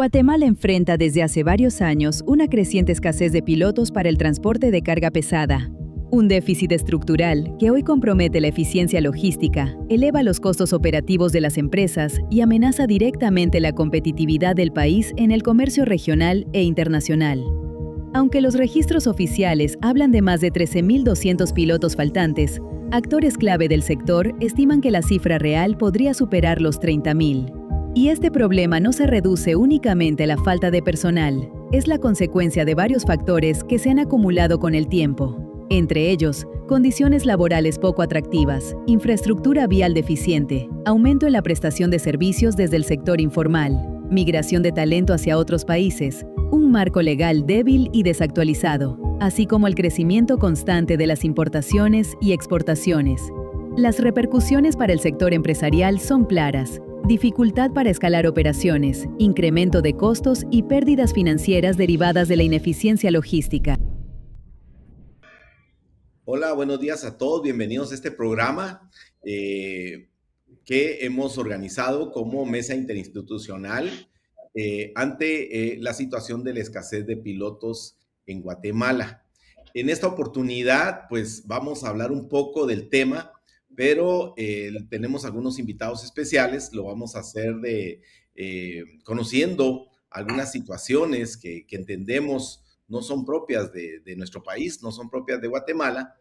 Guatemala enfrenta desde hace varios años una creciente escasez de pilotos para el transporte de carga pesada. Un déficit estructural que hoy compromete la eficiencia logística, eleva los costos operativos de las empresas y amenaza directamente la competitividad del país en el comercio regional e internacional. Aunque los registros oficiales hablan de más de 13.200 pilotos faltantes, actores clave del sector estiman que la cifra real podría superar los 30.000. Y este problema no se reduce únicamente a la falta de personal, es la consecuencia de varios factores que se han acumulado con el tiempo. Entre ellos, condiciones laborales poco atractivas, infraestructura vial deficiente, aumento en la prestación de servicios desde el sector informal, migración de talento hacia otros países, un marco legal débil y desactualizado, así como el crecimiento constante de las importaciones y exportaciones. Las repercusiones para el sector empresarial son claras: dificultad para escalar operaciones, incremento de costos y pérdidas financieras derivadas de la ineficiencia logística. Hola, buenos días a todos. Bienvenidos a este programa que hemos organizado como mesa interinstitucional ante la situación de la escasez de pilotos en Guatemala. En esta oportunidad, pues vamos a hablar un poco del tema, pero tenemos algunos invitados especiales. Lo vamos a hacer conociendo algunas situaciones que entendemos no son propias de nuestro país, no son propias de Guatemala,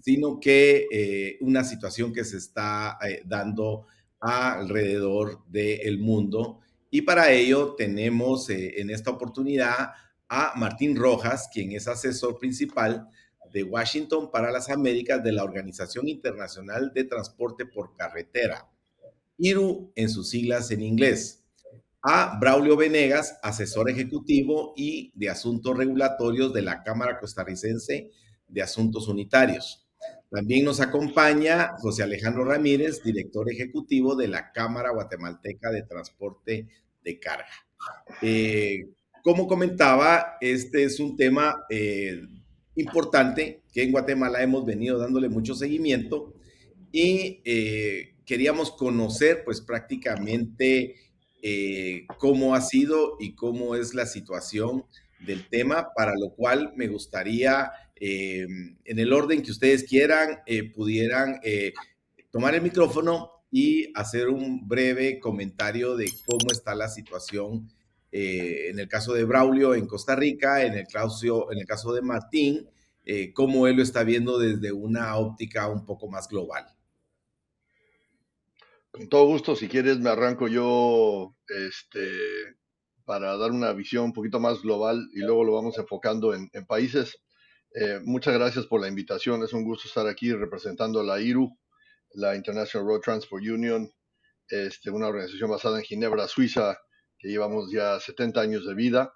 sino que una situación que se está dando alrededor del mundo. Y para ello tenemos en esta oportunidad a Martín Rojas, quien es asesor principal de Washington para las Américas de la Organización Internacional de Transporte por Carretera, IRU en sus siglas en inglés. A Braulio Venegas, asesor ejecutivo y de asuntos regulatorios de la Cámara Costarricense de Asuntos Unitarios. También nos acompaña José Alejandro Ramírez, director ejecutivo de la Cámara Guatemalteca de Transporte de Carga. Como comentaba, este es un tema importante que en Guatemala hemos venido dándole mucho seguimiento y queríamos conocer pues prácticamente cómo ha sido y cómo es la situación del tema, para lo cual me gustaría, en el orden que ustedes quieran, pudieran tomar el micrófono y hacer un breve comentario de cómo está la situación en el caso de Braulio en Costa Rica, en el caso de Martín, cómo él lo está viendo desde una óptica un poco más global. Con todo gusto, si quieres me arranco yo para dar una visión un poquito más global y luego lo vamos enfocando en países. Muchas gracias por la invitación, es un gusto estar aquí representando a la IRU, la International Road Transport Union, una organización basada en Ginebra, Suiza, que llevamos ya 70 años de vida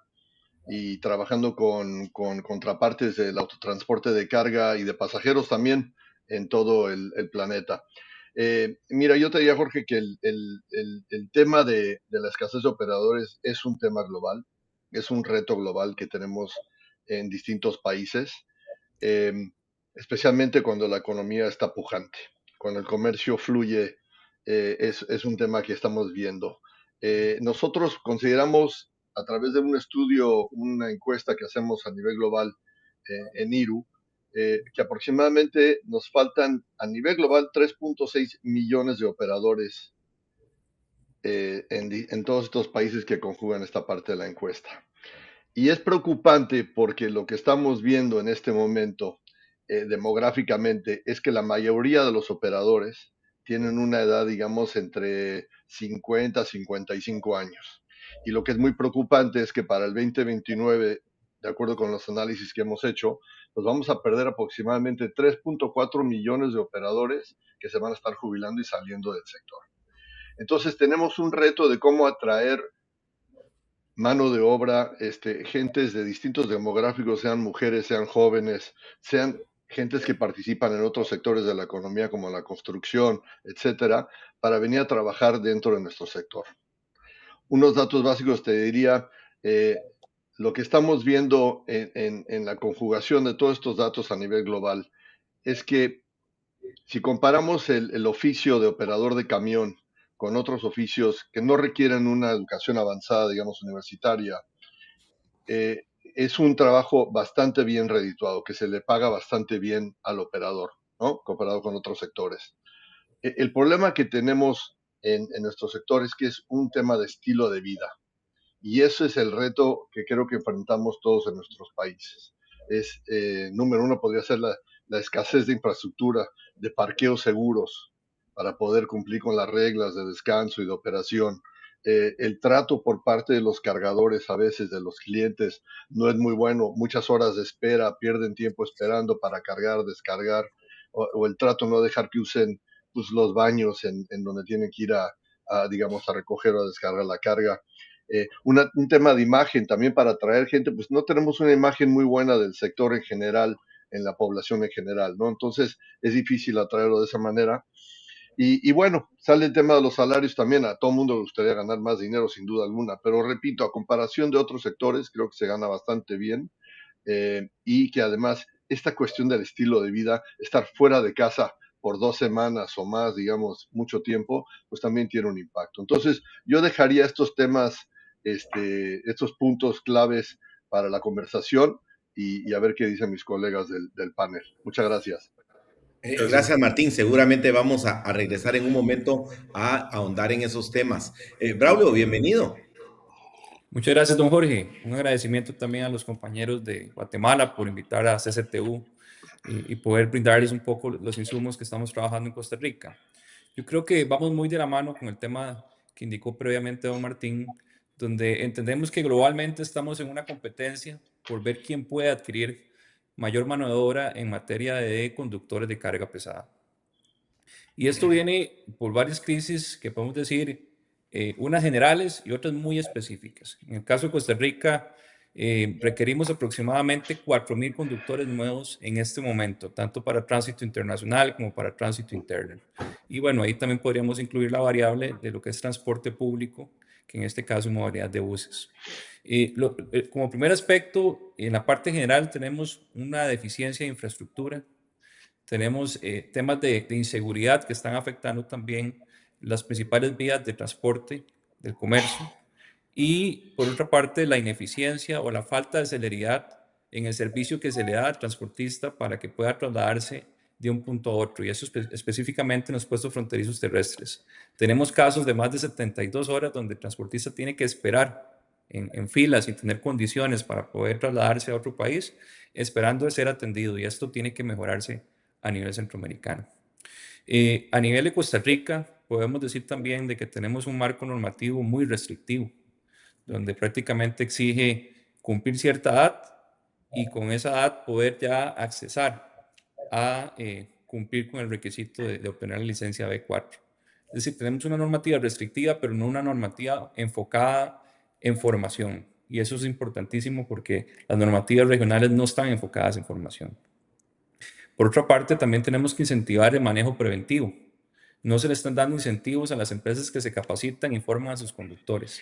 y trabajando con contrapartes del autotransporte de carga y de pasajeros también en todo el planeta. Mira, yo te diría, Jorge, que el tema de la escasez de operadores es un tema global, es un reto global que tenemos en distintos países, eh, especialmente cuando la economía está pujante, cuando el comercio fluye, es un tema que estamos viendo. Nosotros consideramos, a través de un estudio, una encuesta que hacemos a nivel global en IRU, que aproximadamente nos faltan a nivel global 3.6 millones de operadores en todos estos países que conjugan esta parte de la encuesta. Y es preocupante porque lo que estamos viendo en este momento demográficamente es que la mayoría de los operadores tienen una edad, digamos, entre 50 y 55 años. Y lo que es muy preocupante es que para el 2029, de acuerdo con los análisis que hemos hecho, nos vamos a perder aproximadamente 3.4 millones de operadores que se van a estar jubilando y saliendo del sector. Entonces tenemos un reto de cómo atraer mano de obra, gentes de distintos demográficos, sean mujeres, sean jóvenes, sean gentes que participan en otros sectores de la economía como la construcción, etcétera, para venir a trabajar dentro de nuestro sector. Unos datos básicos te diría, lo que estamos viendo en la conjugación de todos estos datos a nivel global es que si comparamos el oficio de operador de camión con otros oficios que no requieren una educación avanzada, digamos, universitaria, es un trabajo bastante bien redituado, que se le paga bastante bien al operador, ¿no? Comparado con otros sectores. El problema que tenemos en nuestro sector es que es un tema de estilo de vida. Y ese es el reto que creo que enfrentamos todos en nuestros países. Número uno, podría ser la escasez de infraestructura, de parqueos seguros para poder cumplir con las reglas de descanso y de operación. El trato por parte de los cargadores, a veces de los clientes, no es muy bueno. Muchas horas de espera, pierden tiempo esperando para cargar, descargar, o el trato no dejar que usen pues, los baños en donde tienen que ir digamos, a recoger o a descargar la carga. Un tema de imagen también para atraer gente, pues no tenemos una imagen muy buena del sector en general, en la población en general, ¿no? Entonces es difícil atraerlo de esa manera. Y bueno, sale el tema de los salarios también, a todo mundo le gustaría ganar más dinero sin duda alguna, pero repito, a comparación de otros sectores, creo que se gana bastante bien y que además esta cuestión del estilo de vida, estar fuera de casa por 2 semanas o más, digamos, mucho tiempo, pues también tiene un impacto. Entonces, yo dejaría estos temas, estos puntos claves para la conversación y a ver qué dicen mis colegas del panel. Muchas gracias. Gracias. Gracias, Martín. Seguramente vamos a regresar en un momento a ahondar en esos temas. Braulio, bienvenido. Muchas gracias, don Jorge. Un agradecimiento también a los compañeros de Guatemala por invitar a CCTU y poder brindarles un poco los insumos que estamos trabajando en Costa Rica. Yo creo que vamos muy de la mano con el tema que indicó previamente don Martín, donde entendemos que globalmente estamos en una competencia por ver quién puede adquirir mayor mano de obra en materia de conductores de carga pesada. Y esto viene por varias crisis que podemos decir, unas generales y otras muy específicas. En el caso de Costa Rica, requerimos aproximadamente 4.000 conductores nuevos en este momento, tanto para tránsito internacional como para tránsito interno. Y bueno, ahí también podríamos incluir la variable de lo que es transporte público, que en este caso es modalidad de buses. Como primer aspecto, en la parte general tenemos una deficiencia de infraestructura. Tenemos temas de inseguridad que están afectando también las principales vías de transporte del comercio y, por otra parte, la ineficiencia o la falta de celeridad en el servicio que se le da al transportista para que pueda trasladarse de un punto a otro, y eso específicamente en los puestos fronterizos terrestres. Tenemos casos de más de 72 horas donde el transportista tiene que esperar en filas sin tener condiciones para poder trasladarse a otro país, esperando de ser atendido, y esto tiene que mejorarse a nivel centroamericano. A nivel de Costa Rica, podemos decir también de que tenemos un marco normativo muy restrictivo, donde prácticamente exige cumplir cierta edad y con esa edad poder ya accesar a cumplir con el requisito de obtener la licencia B4. Es decir, tenemos una normativa restrictiva, pero no una normativa enfocada en formación. Y eso es importantísimo porque las normativas regionales no están enfocadas en formación. Por otra parte, también tenemos que incentivar el manejo preventivo. No se le están dando incentivos a las empresas que se capacitan y forman a sus conductores.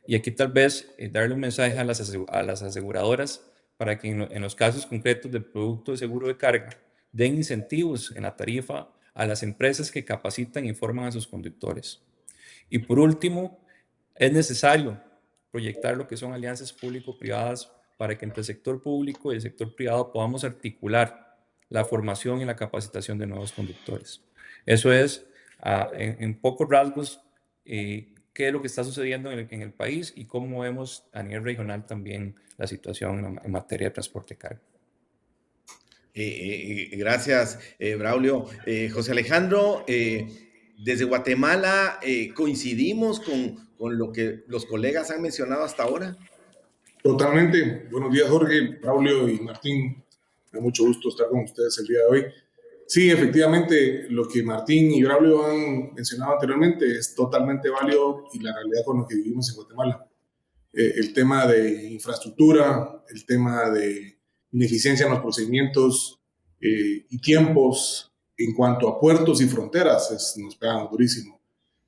Y aquí tal vez darle un mensaje a las aseguradoras para que en los casos concretos del producto de seguro de carga den incentivos en la tarifa a las empresas que capacitan y forman a sus conductores. Y por último, es necesario proyectar lo que son alianzas público-privadas para que entre el sector público y el sector privado podamos articular la formación y la capacitación de nuevos conductores. Eso es, en pocos rasgos, qué es lo que está sucediendo en el país y cómo vemos a nivel regional también la situación en materia de transporte de carga. Gracias, Braulio. José Alejandro, desde Guatemala, ¿coincidimos con lo que los colegas han mencionado hasta ahora? Totalmente. Buenos días, Jorge, Braulio y Martín. Me da mucho gusto estar con ustedes el día de hoy. Sí, efectivamente, lo que Martín y Braulio han mencionado anteriormente es totalmente válido y la realidad con lo que vivimos en Guatemala. El tema de infraestructura, el tema de ineficiencia en los procedimientos y tiempos en cuanto a puertos y fronteras nos pegan durísimo.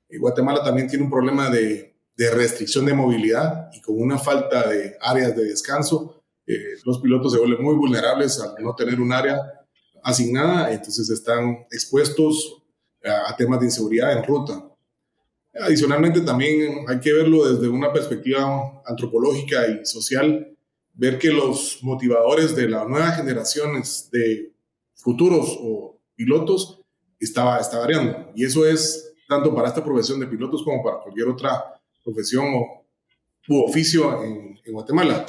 Guatemala también tiene un problema de restricción de movilidad y con una falta de áreas de descanso, los pilotos se vuelven muy vulnerables al no tener un área asignada, entonces están expuestos a temas de inseguridad en ruta. Adicionalmente, también hay que verlo desde una perspectiva antropológica y social, ver que los motivadores de las nuevas generaciones de futuros o pilotos está variando. Y eso es tanto para esta profesión de pilotos como para cualquier otra profesión u oficio en Guatemala.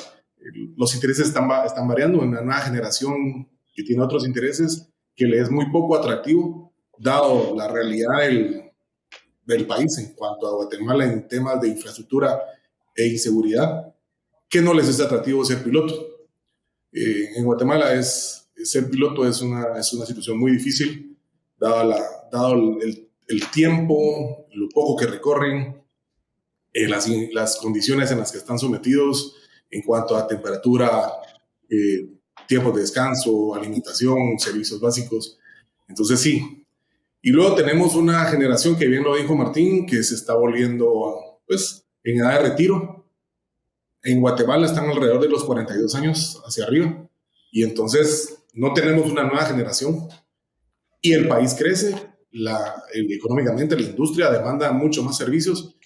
Los intereses están variando en una nueva generación que tiene otros intereses que le es muy poco atractivo, dado la realidad del país en cuanto a Guatemala en temas de infraestructura e inseguridad, que no les es atractivo ser piloto. En Guatemala ser piloto es una situación muy difícil, dado el tiempo, lo poco que recorren, las condiciones en las que están sometidos en cuanto a temperatura, tiempos de descanso, alimentación, servicios básicos. Entonces sí. Y luego tenemos una generación que bien lo dijo Martín, que se está volviendo pues en edad de retiro. En Guatemala están alrededor de los 42 años hacia arriba. Y entonces no tenemos una nueva generación. Y el país crece, económicamente la industria demanda mucho más servicios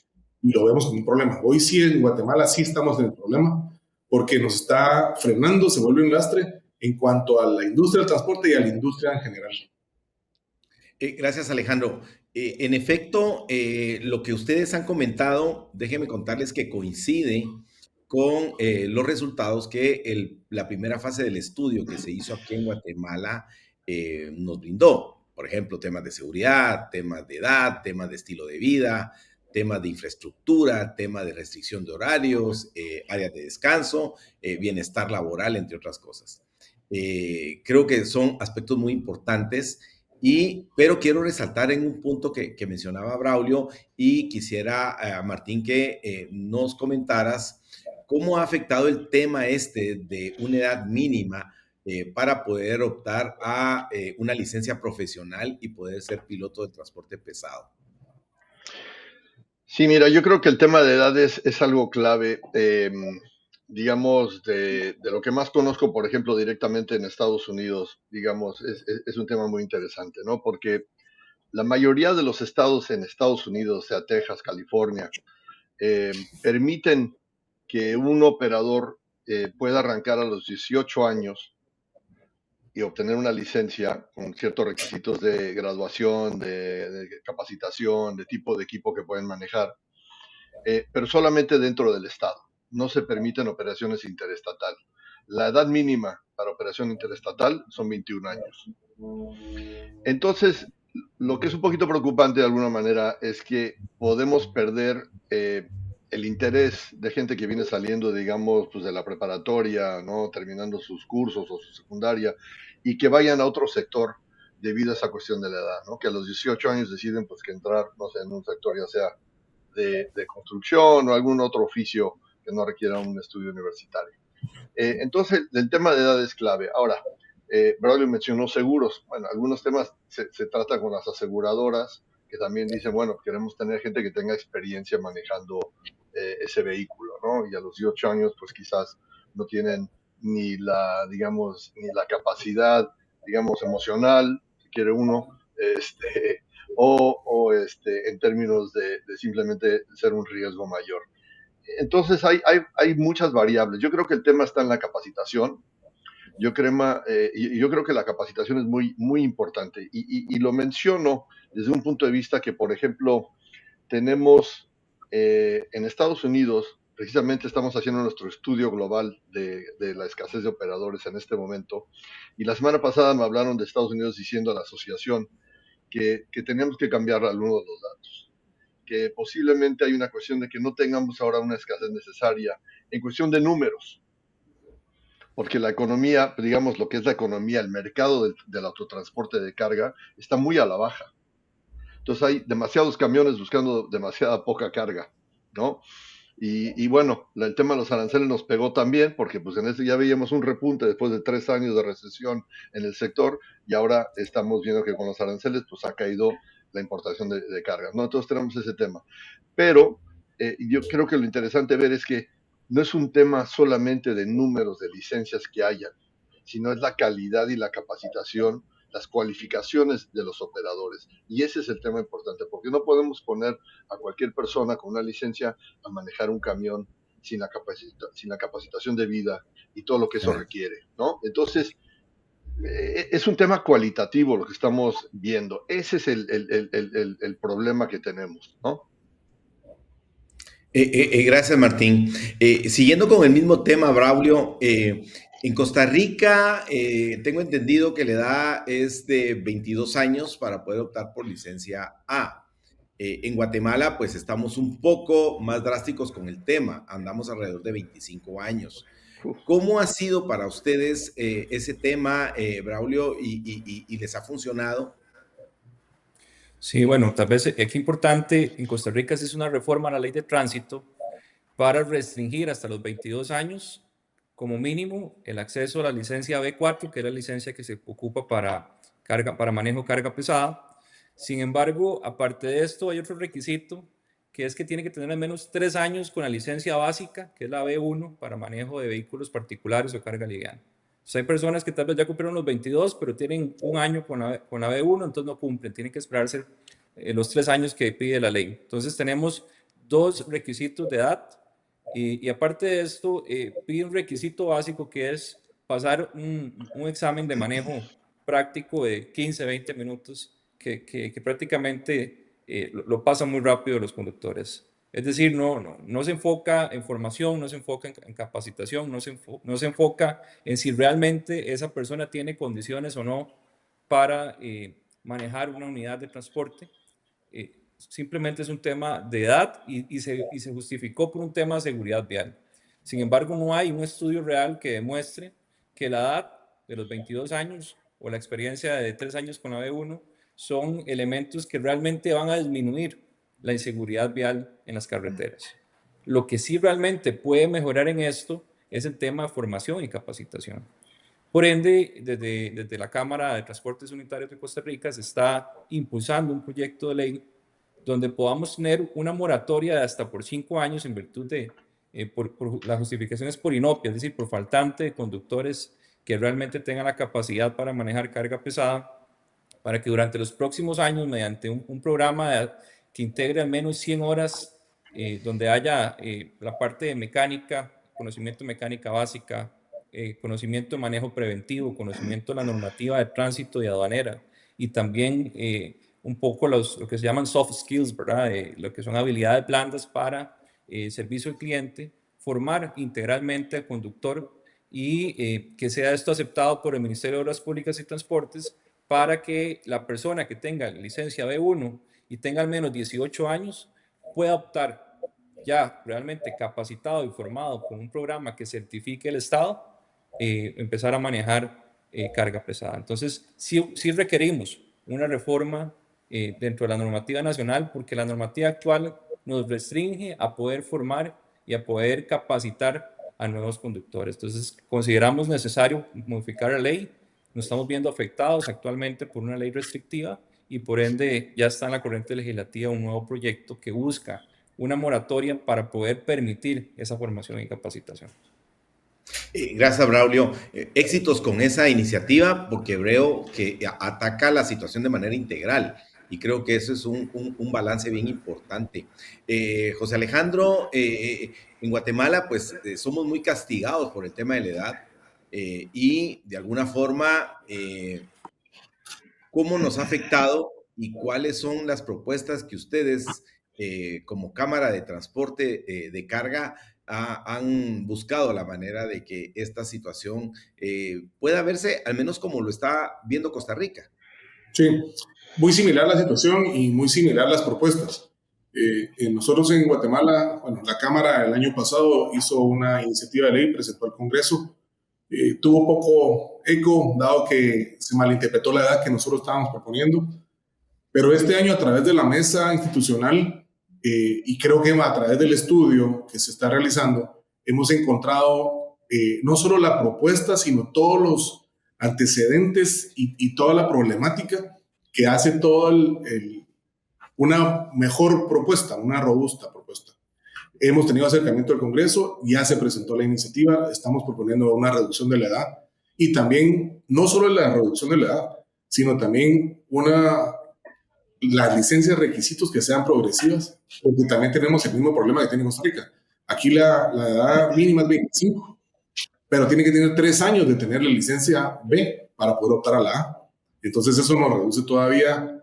y lo vemos como un problema. Hoy sí en Guatemala sí estamos en el problema porque nos está frenando, se vuelve un lastre en cuanto a la industria del transporte y a la industria en general. Gracias, Alejandro. En efecto, lo que ustedes han comentado, déjenme contarles que coincide con los resultados que la primera fase del estudio que se hizo aquí en Guatemala nos brindó. Por ejemplo, temas de seguridad, temas de edad, temas de estilo de vida, temas de infraestructura, temas de restricción de horarios, áreas de descanso, bienestar laboral, entre otras cosas. Creo que son aspectos muy importantes. Pero quiero resaltar en un punto que mencionaba Braulio y quisiera, Martín, que nos comentaras cómo ha afectado el tema de una edad mínima para poder optar a una licencia profesional y poder ser piloto de transporte pesado. Sí, mira, yo creo que el tema de edades es algo clave. Digamos, de lo que más conozco, por ejemplo, directamente en Estados Unidos, digamos, es un tema muy interesante, ¿no? Porque la mayoría de los estados en Estados Unidos, sea Texas, California, permiten que un operador pueda arrancar a los 18 años y obtener una licencia con ciertos requisitos de graduación, de capacitación, de tipo de equipo que pueden manejar, pero solamente dentro del estado. No se permiten operaciones interestatal. La edad mínima para operación interestatal son 21 años. Entonces, lo que es un poquito preocupante de alguna manera es que podemos perder el interés de gente que viene saliendo, digamos, pues de la preparatoria, ¿no? Terminando sus cursos o su secundaria, y que vayan a otro sector debido a esa cuestión de la edad, ¿no? Que a los 18 años deciden pues que entrar, no sé, en un sector ya sea de construcción o algún otro oficio que no requiera un estudio universitario. Entonces, el tema de edad es clave. Ahora, Braulio mencionó seguros. Bueno, algunos temas se trata con las aseguradoras, que también dicen, bueno, queremos tener gente que tenga experiencia manejando ese vehículo, ¿no? Y a los 18 años, pues quizás no tienen digamos, ni la capacidad, digamos, emocional, si quiere uno, en términos de simplemente ser un riesgo mayor. Entonces hay muchas variables. Yo creo que el tema está en la capacitación. Yo creo que la capacitación es muy, muy importante. Y lo menciono desde un punto de vista que, por ejemplo, tenemos en Estados Unidos, precisamente estamos haciendo nuestro estudio global de la escasez de operadores en este momento. Y la semana pasada me hablaron de Estados Unidos diciendo a la asociación que tenemos que cambiar algunos de los datos, que posiblemente hay una cuestión de que no tengamos ahora una escasez necesaria en cuestión de números, porque la economía, digamos lo que es la economía, el mercado del autotransporte de carga está muy a la baja. Entonces hay demasiados camiones buscando demasiada poca carga, ¿no? Y bueno, el tema de los aranceles nos pegó también, porque pues en ese ya veíamos un repunte después de 3 años de recesión en el sector, y ahora estamos viendo que con los aranceles pues ha caído la importación de cargas, ¿no? Entonces tenemos ese tema. Pero yo creo que lo interesante ver es que no es un tema solamente de números de licencias que hayan, sino es la calidad y la capacitación las cualificaciones de los operadores. Y ese es el tema importante, porque no podemos poner a cualquier persona con una licencia a manejar un camión sin la capacitación debida y todo lo que eso requiere, ¿no? Entonces, es un tema cualitativo lo que estamos viendo. Ese es el problema que tenemos, ¿no? Gracias, Martín. Siguiendo con el mismo tema, Braulio, en Costa Rica tengo entendido que la edad es de 22 años para poder optar por licencia A. En Guatemala, pues estamos un poco más drásticos con el tema, andamos alrededor de 25 años. ¿Cómo ha sido para ustedes ese tema, Braulio, y les ha funcionado? Sí, bueno, tal vez es importante, en Costa Rica se hizo una reforma a la ley de tránsito para restringir hasta los 22 años, como mínimo, el acceso a la licencia B4, que es la licencia que se ocupa para manejo de carga pesada. Sin embargo, aparte de esto, hay otro requisito, que es que tiene que tener al menos 3 años con la licencia básica, que es la B1, para manejo de vehículos particulares o carga liviana. O sea, hay personas que tal vez ya cumplieron los 22, pero tienen un año con la B1, entonces no cumplen, tienen que esperarse los 3 años que pide la ley. Entonces tenemos 2 requisitos de edad y aparte de esto, pide un requisito básico que es pasar un examen de manejo práctico de 15, 20 minutos que prácticamente lo pasan muy rápido los conductores. Es decir, no se enfoca en formación, no se enfoca en capacitación, no se enfoca en si realmente esa persona tiene condiciones o no para manejar una unidad de transporte. Simplemente es un tema de edad y se justificó por un tema de seguridad vial. Sin embargo, no hay un estudio real que demuestre que la edad de los 22 años o la experiencia de 3 años con la B1 son elementos que realmente van a disminuir la inseguridad vial en las carreteras. Lo que sí realmente puede mejorar en esto es el tema de formación y capacitación. Por ende, desde la Cámara de Transportes Unitarios de Costa Rica se está impulsando un proyecto de ley donde podamos tener una moratoria de hasta por 5 años en virtud de por las justificaciones por inopia, es decir, por faltante de conductores que realmente tengan la capacidad para manejar carga pesada, para que durante los próximos años, mediante un programa que integre al menos 100 horas, donde haya la parte de mecánica, conocimiento de mecánica básica, conocimiento de manejo preventivo, conocimiento de la normativa de tránsito y aduanera, y también un poco lo que se llaman soft skills, ¿verdad? Lo que son habilidades blandas para servicio al cliente, formar integralmente al conductor y que sea esto aceptado por el Ministerio de Obras Públicas y Transportes para que la persona que tenga licencia B1 y tenga al menos 18 años pueda optar ya realmente capacitado y formado con un programa que certifique el Estado, empezar a manejar carga pesada. Entonces, sí requerimos una reforma dentro de la normativa nacional porque la normativa actual nos restringe a poder formar y a poder capacitar a nuevos conductores. Entonces, consideramos necesario modificar la ley. Nos estamos viendo afectados actualmente por una ley restrictiva y por ende ya está en la corriente legislativa un nuevo proyecto que busca una moratoria para poder permitir esa formación y capacitación. Gracias, Braulio. Éxitos con esa iniciativa porque veo que ataca la situación de manera integral y creo que eso es un balance bien importante. José Alejandro, en Guatemala pues somos muy castigados por el tema de la edad y de alguna forma, ¿cómo nos ha afectado y cuáles son las propuestas que ustedes como Cámara de Transporte de Carga han buscado la manera de que esta situación pueda verse al menos como lo está viendo Costa Rica? Sí, muy similar la situación y muy similar las propuestas. Nosotros en Guatemala, bueno, la Cámara el año pasado hizo una iniciativa de ley, presentó al Congreso, tuvo poco eco, dado que se malinterpretó la edad que nosotros estábamos proponiendo, pero este año a través de la mesa institucional y creo que a través del estudio que se está realizando, hemos encontrado no solo la propuesta, sino todos los antecedentes y toda la problemática que hace todo una mejor propuesta, una robusta propuesta. Hemos tenido acercamiento al Congreso, ya se presentó la iniciativa, estamos proponiendo una reducción de la edad y también no solo la reducción de la edad, sino también las licencias requisitos que sean progresivas, porque también tenemos el mismo problema que tiene Costa Rica. Aquí la edad mínima es 25, pero tiene que tener 3 años de tener la licencia B para poder optar a la A. Entonces eso nos reduce todavía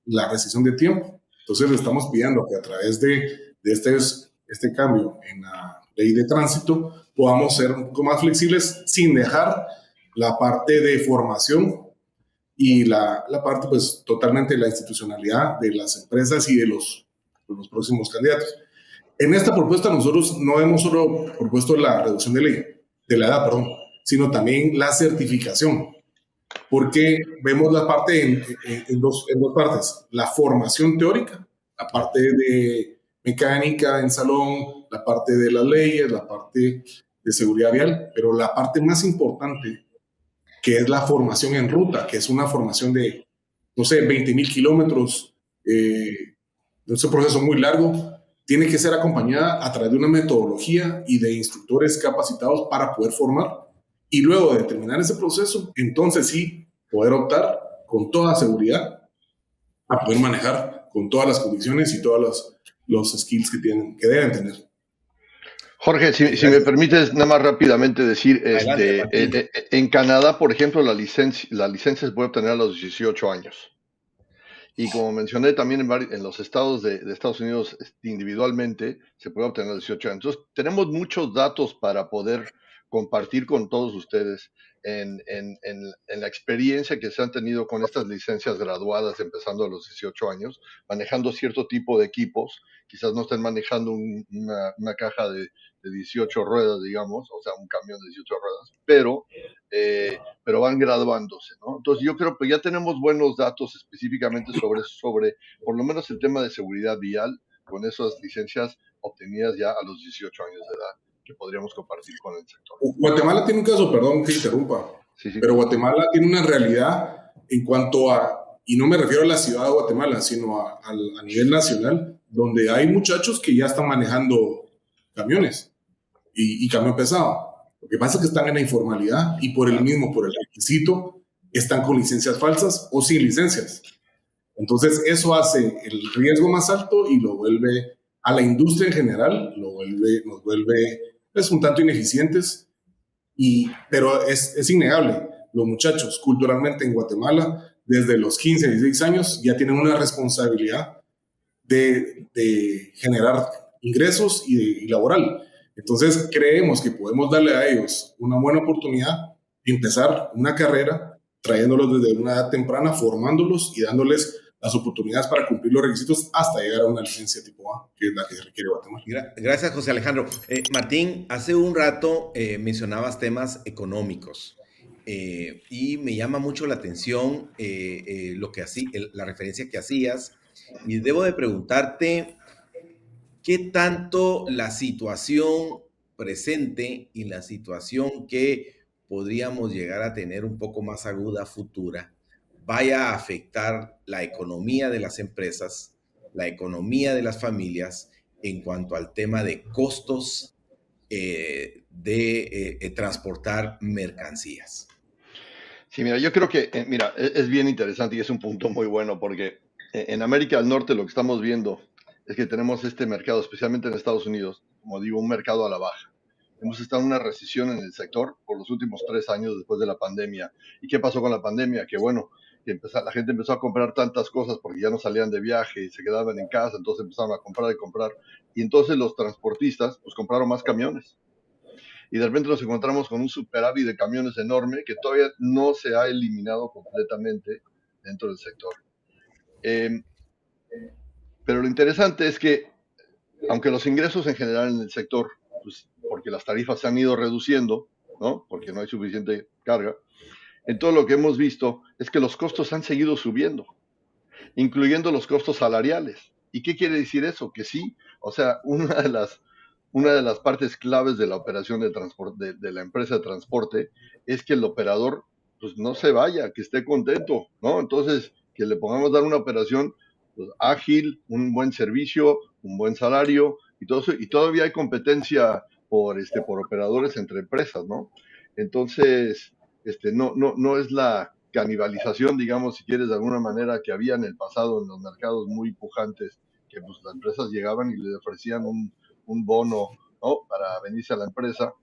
la rescisión de tiempo. Entonces le estamos pidiendo que a través de este cambio en la ley de tránsito podamos ser un poco más flexibles sin dejar la parte de formación y la parte pues totalmente de la institucionalidad de las empresas y de los próximos candidatos. En esta propuesta nosotros no hemos solo propuesto la reducción de la edad, sino también la certificación, porque vemos la parte en dos partes: la formación teórica, la parte de mecánica en salón, la parte de las leyes, la parte de seguridad vial, pero la parte más importante, que es la formación en ruta, que es una formación de, no sé, 20,000 kilómetros, es un proceso muy largo, tiene que ser acompañada a través de una metodología y de instructores capacitados para poder formar, y luego de terminar ese proceso, entonces sí, poder optar con toda seguridad a poder manejar con todas las condiciones y todos los skills que deben tener. Jorge, si me permites nada más rápidamente decir, en Canadá, por ejemplo, la licencia se puede obtener a los 18 años. Y como mencioné también en los estados de Estados Unidos individualmente, se puede obtener a los 18 años. Entonces, tenemos muchos datos para poder compartir con todos ustedes en la experiencia que se han tenido con estas licencias graduadas empezando a los 18 años, manejando cierto tipo de equipos. Quizás no estén manejando una caja de 18 ruedas, digamos, o sea, un camión de 18 ruedas, pero van graduándose, ¿no? Entonces yo creo que ya tenemos buenos datos específicamente sobre por lo menos el tema de seguridad vial con esas licencias obtenidas ya a los 18 años de edad que podríamos compartir con el sector. Guatemala tiene un caso, perdón que interrumpa, sí. Pero Guatemala tiene una realidad en cuanto a, y no me refiero a la ciudad de Guatemala, sino a nivel nacional, donde hay muchachos que ya están manejando camiones y camión pesado. Lo que pasa es que están en la informalidad y por el requisito, están con licencias falsas o sin licencias. Entonces eso hace el riesgo más alto y lo vuelve a la industria en general, nos vuelve pues, un tanto ineficientes, pero es innegable. Los muchachos culturalmente en Guatemala, desde los 15, 16 años, ya tienen una responsabilidad de generar ingresos y laboral. Entonces creemos que podemos darle a ellos una buena oportunidad de empezar una carrera, trayéndolos desde una edad temprana, formándolos y dándoles las oportunidades para cumplir los requisitos hasta llegar a una licencia tipo A, que es la que requiere Guatemala. Gracias, José Alejandro. Martín, hace un rato mencionabas temas económicos y me llama mucho la atención la referencia que hacías, y debo de preguntarte qué tanto la situación presente y la situación que podríamos llegar a tener un poco más aguda futura vaya a afectar la economía de las empresas, la economía de las familias en cuanto al tema de costos de transportar mercancías. Sí, mira, yo creo que es bien interesante y es un punto muy bueno porque en América del Norte lo que estamos viendo es que tenemos este mercado, especialmente en Estados Unidos, como digo, un mercado a la baja. Hemos estado en una recesión en el sector por los últimos 3 años después de la pandemia. ¿Y qué pasó con la pandemia? Que bueno, la gente empezó a comprar tantas cosas porque ya no salían de viaje y se quedaban en casa, entonces empezaron a comprar y comprar. Y entonces los transportistas pues compraron más camiones. Y de repente nos encontramos con un superávit de camiones enorme que todavía no se ha eliminado completamente dentro del sector. Pero lo interesante es que, aunque los ingresos en general en el sector, pues, porque las tarifas se han ido reduciendo, ¿no? Porque no hay suficiente carga, en todo lo que hemos visto es que los costos han seguido subiendo, incluyendo los costos salariales. ¿Y qué quiere decir eso? Que sí, o sea, una de las partes claves de la operación de transporte, de la empresa de transporte, es que el operador pues no se vaya, que esté contento, ¿no? Entonces, que le pongamos dar una operación pues, ágil, un buen servicio, un buen salario y todo eso, y todavía hay competencia por operadores entre empresas, ¿no? Entonces, no es canibalización, digamos, si quieres, de alguna manera, que había en el pasado en los mercados muy pujantes, que pues las empresas llegaban y les ofrecían un bono, ¿no?, para venirse a la empresa.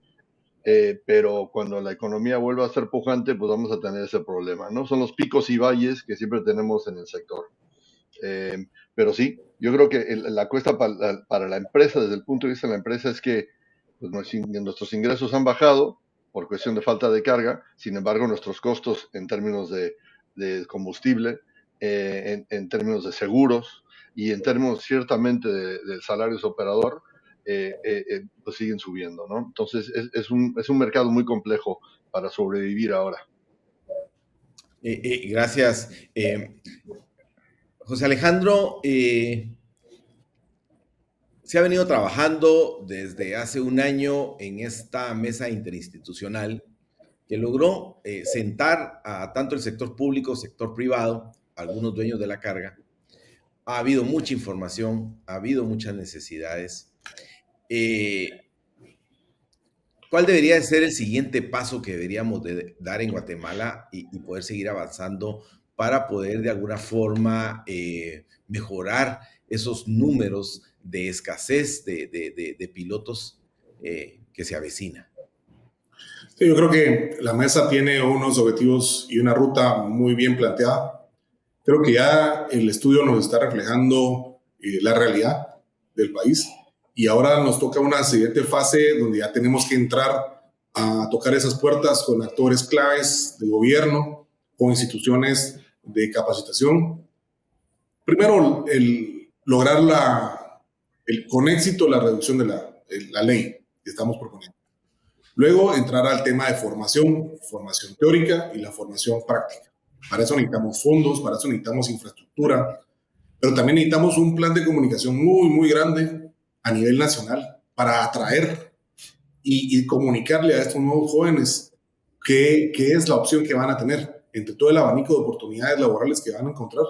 Pero cuando la economía vuelva a ser pujante, pues vamos a tener ese problema, ¿no? Son los picos y valles que siempre tenemos en el sector. Pero sí, yo creo que la cuesta para la empresa, desde el punto de vista de la empresa, es que pues, nuestros ingresos han bajado por cuestión de falta de carga. Sin embargo, nuestros costos en términos de combustible, en términos de seguros y en términos ciertamente del salario operador, pues siguen subiendo, ¿no? Entonces es un mercado muy complejo para sobrevivir ahora. Gracias. José Alejandro, se ha venido trabajando desde hace un año en esta mesa interinstitucional que logró sentar a tanto el sector público, sector privado, algunos dueños de la carga. Ha habido mucha información, ha habido muchas necesidades. ¿Cuál debería de ser el siguiente paso que deberíamos de dar en Guatemala y poder seguir avanzando para poder de alguna forma mejorar esos números de escasez de pilotos que se avecina? Sí, yo creo que la mesa tiene unos objetivos y una ruta muy bien planteada. Creo que ya el estudio nos está reflejando la realidad del país y ahora nos toca una siguiente fase donde ya tenemos que entrar a tocar esas puertas con actores claves del gobierno, con instituciones de capacitación. Primero, lograr con éxito la reducción de la ley que estamos proponiendo. Luego, entrar al tema de formación teórica y la formación práctica. Para eso necesitamos fondos, para eso necesitamos infraestructura, pero también necesitamos un plan de comunicación muy, muy grande a nivel nacional para atraer y comunicarle a estos nuevos jóvenes qué es la opción que van a tener entre todo el abanico de oportunidades laborales que van a encontrar,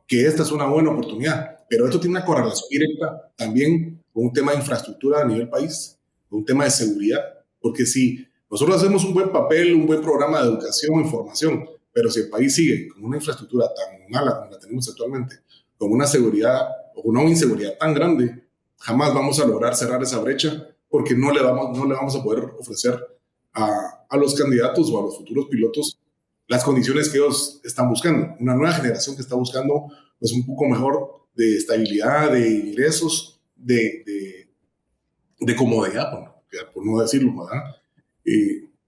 que esta es una buena oportunidad. Pero esto tiene una correlación directa también con un tema de infraestructura a nivel país, con un tema de seguridad, porque si nosotros hacemos un buen papel, un buen programa de educación y formación, pero si el país sigue con una infraestructura tan mala como la tenemos actualmente, con una seguridad o una inseguridad tan grande, jamás vamos a lograr cerrar esa brecha porque no le vamos a poder ofrecer a los candidatos o a los futuros pilotos las condiciones que ellos están buscando. Una nueva generación que está buscando pues, un poco mejor de estabilidad, de ingresos, de comodidad, por no decirlo, ¿verdad?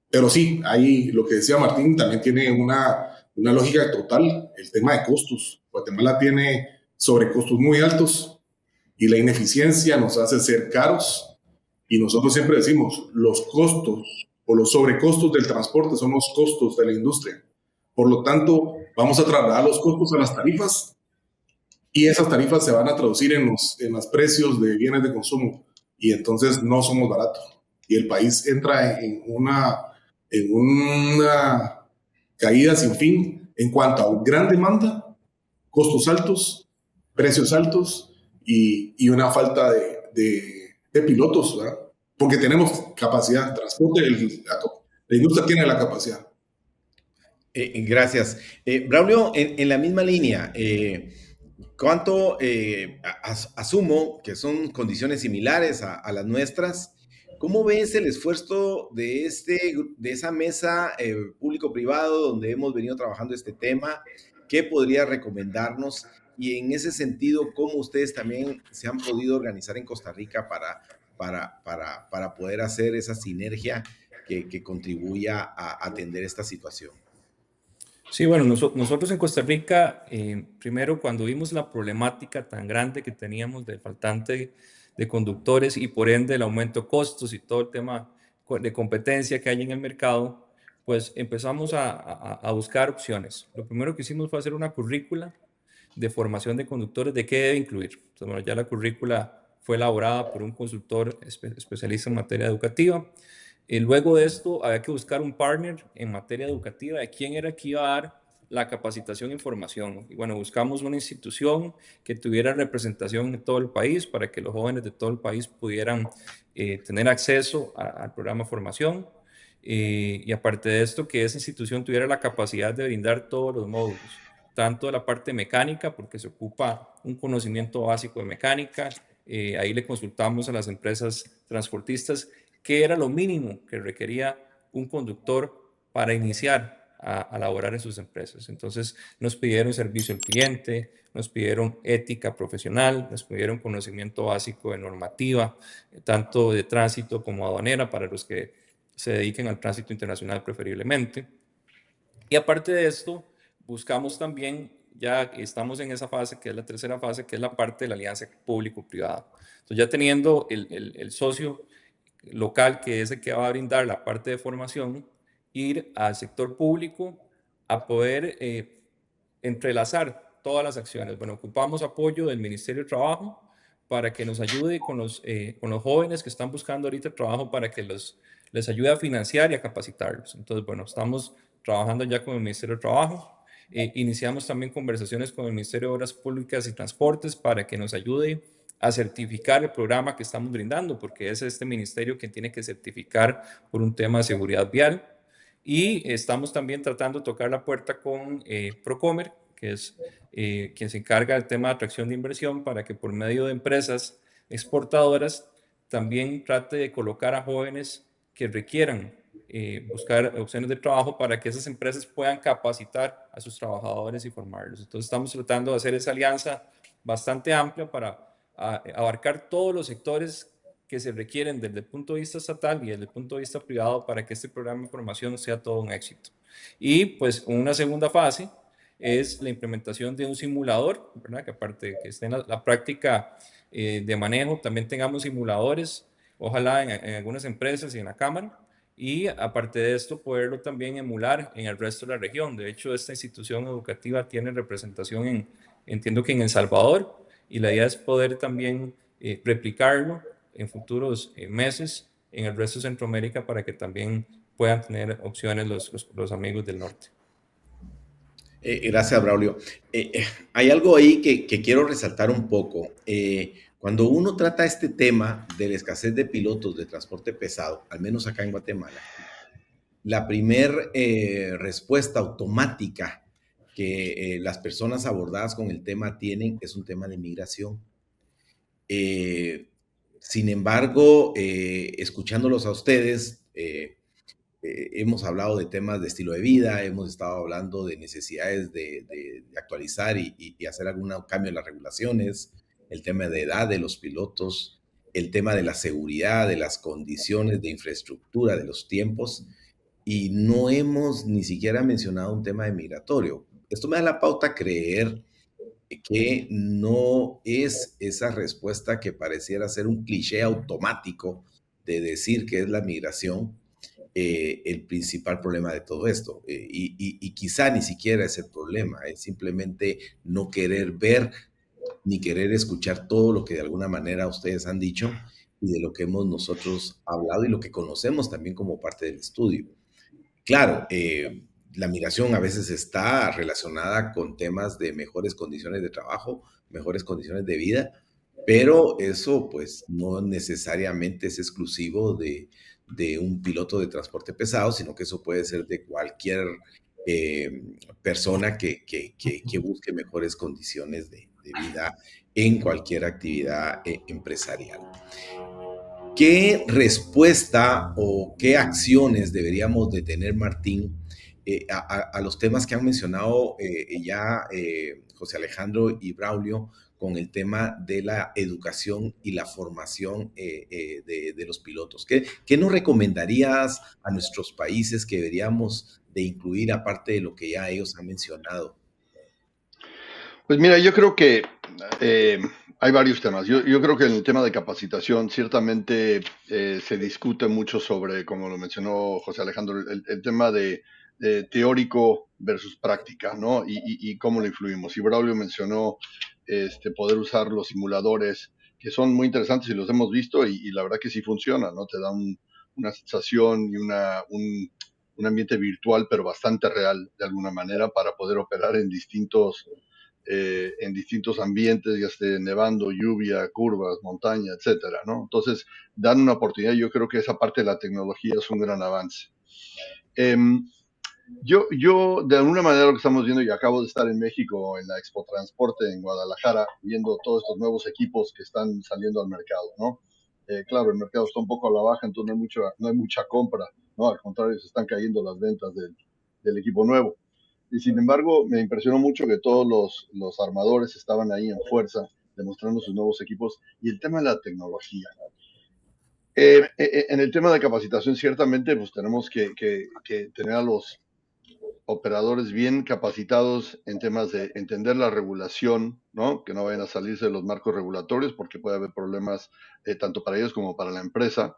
Pero sí, ahí lo que decía Martín también tiene una lógica total, el tema de costos. Guatemala tiene sobrecostos muy altos y la ineficiencia nos hace ser caros y nosotros siempre decimos, los costos o los sobrecostos del transporte son los costos de la industria. Por lo tanto, vamos a trasladar los costos a las tarifas y esas tarifas se van a traducir en los precios de bienes de consumo y entonces no somos baratos. Y el país entra en una caída sin fin en cuanto a gran demanda, costos altos, precios altos y una falta de pilotos, ¿verdad? Porque tenemos capacidad, transporte, la industria tiene la capacidad. Gracias. Braulio, en la misma línea, ¿cuánto asumo que son condiciones similares a las nuestras? ¿Cómo ves el esfuerzo de esa mesa público-privado donde hemos venido trabajando este tema? ¿Qué podría recomendarnos? Y en ese sentido, ¿cómo ustedes también se han podido organizar en Costa Rica para poder hacer esa sinergia que contribuya a atender esta situación? Sí, bueno, nosotros en Costa Rica, primero cuando vimos la problemática tan grande que teníamos del faltante de conductores y por ende el aumento de costos y todo el tema de competencia que hay en el mercado, pues empezamos a buscar opciones. Lo primero que hicimos fue hacer una currícula de formación de conductores de qué debe incluir. Entonces, bueno, ya la currícula fue elaborada por un consultor especialista en materia educativa. Y luego de esto había que buscar un partner en materia educativa de quién era que iba a dar la capacitación y formación. Y bueno, buscamos una institución que tuviera representación en todo el país para que los jóvenes de todo el país pudieran tener acceso al programa de formación. y aparte de esto, que esa institución tuviera la capacidad de brindar todos los módulos, tanto de la parte mecánica, porque se ocupa un conocimiento básico de mecánica, ahí le consultamos a las empresas transportistas qué era lo mínimo que requería un conductor para iniciar a laborar en sus empresas. Entonces nos pidieron servicio al cliente, nos pidieron ética profesional, nos pidieron conocimiento básico de normativa, tanto de tránsito como aduanera para los que se dediquen al tránsito internacional preferiblemente. Y aparte de esto, buscamos también, ya estamos en esa fase, que es la tercera fase, que es la parte de la alianza público-privada. Entonces ya teniendo el socio local, que es el que va a brindar la parte de formación, ir al sector público a poder entrelazar todas las acciones. Bueno, ocupamos apoyo del Ministerio de Trabajo para que nos ayude con los jóvenes que están buscando ahorita trabajo para que les ayude a financiar y a capacitarlos. Entonces, bueno, estamos trabajando ya con el Ministerio de Trabajo. Iniciamos también conversaciones con el Ministerio de Obras Públicas y Transportes para que nos ayude a certificar el programa que estamos brindando, porque es este ministerio quien tiene que certificar por un tema de seguridad vial. Y estamos también tratando de tocar la puerta con Procomer, que es quien se encarga del tema de atracción de inversión, para que por medio de empresas exportadoras también trate de colocar a jóvenes que requieran buscar opciones de trabajo para que esas empresas puedan capacitar a sus trabajadores y formarlos. Entonces estamos tratando de hacer esa alianza bastante amplia para abarcar todos los sectores que se requieren desde el punto de vista estatal y desde el punto de vista privado para que este programa de formación sea todo un éxito. Y pues una segunda fase es la implementación de un simulador, ¿verdad? Que aparte de que esté en la práctica de manejo, también tengamos simuladores, ojalá en algunas empresas y en la Cámara, y aparte de esto poderlo también emular en el resto de la región. De hecho, esta institución educativa tiene representación entiendo que en El Salvador, y la idea es poder también replicarlo en futuros meses en el resto de Centroamérica para que también puedan tener opciones los amigos del norte. Gracias, Braulio. Hay algo ahí que quiero resaltar un poco. Cuando uno trata este tema de la escasez de pilotos de transporte pesado, al menos acá en Guatemala, la primer respuesta automática que las personas abordadas con el tema tienen es un tema de migración. Sin embargo, escuchándolos a ustedes, hemos hablado de temas de estilo de vida, hemos estado hablando de necesidades de actualizar y hacer algún cambio en las regulaciones, el tema de edad de los pilotos, el tema de la seguridad, de las condiciones de infraestructura, de los tiempos, y no hemos ni siquiera mencionado un tema de migratorio. Esto me da la pauta a creer que no es esa respuesta que pareciera ser un cliché automático de decir que es la migración el principal problema de todo esto. Y quizá ni siquiera es el problema, es simplemente no querer ver ni querer escuchar todo lo que de alguna manera ustedes han dicho y de lo que hemos nosotros hablado y lo que conocemos también como parte del estudio. Claro, la migración a veces está relacionada con temas de mejores condiciones de trabajo, mejores condiciones de vida, pero eso pues no necesariamente es exclusivo de un piloto de transporte pesado, sino que eso puede ser de cualquier persona que busque mejores condiciones de vida en cualquier actividad empresarial. ¿Qué respuesta o qué acciones deberíamos de tener, Martín, a los temas que han mencionado ya José Alejandro y Braulio con el tema de la educación y la formación de los pilotos? ¿Qué nos recomendarías a nuestros países que deberíamos de incluir aparte de lo que ya ellos han mencionado? Pues mira, yo creo que hay varios temas. Yo creo que en el tema de capacitación ciertamente se discute mucho sobre, como lo mencionó José Alejandro, el tema de teórico versus práctica, ¿no? Y cómo lo influimos. Y Braulio mencionó poder usar los simuladores, que son muy interesantes y los hemos visto y la verdad que sí funciona, ¿no? Te da una sensación y un ambiente virtual, pero bastante real de alguna manera para poder operar en distintos ambientes, ya esté nevando, lluvia, curvas, montaña, etcétera, ¿no? Entonces, dan una oportunidad. Yo creo que esa parte de la tecnología es un gran avance. Yo, de alguna manera lo que estamos viendo, y acabo de estar en México en la Expo Transporte en Guadalajara, viendo todos estos nuevos equipos que están saliendo al mercado, ¿no? Claro, el mercado está un poco a la baja, entonces no hay mucha compra, ¿no? Al contrario, se están cayendo las ventas del equipo nuevo. Y sin embargo, me impresionó mucho que todos los armadores estaban ahí en fuerza, demostrando sus nuevos equipos, y el tema de la tecnología. En el tema de capacitación, ciertamente, pues tenemos que tener a los operadores bien capacitados en temas de entender la regulación, ¿no? Que no vayan a salirse de los marcos regulatorios porque puede haber problemas tanto para ellos como para la empresa.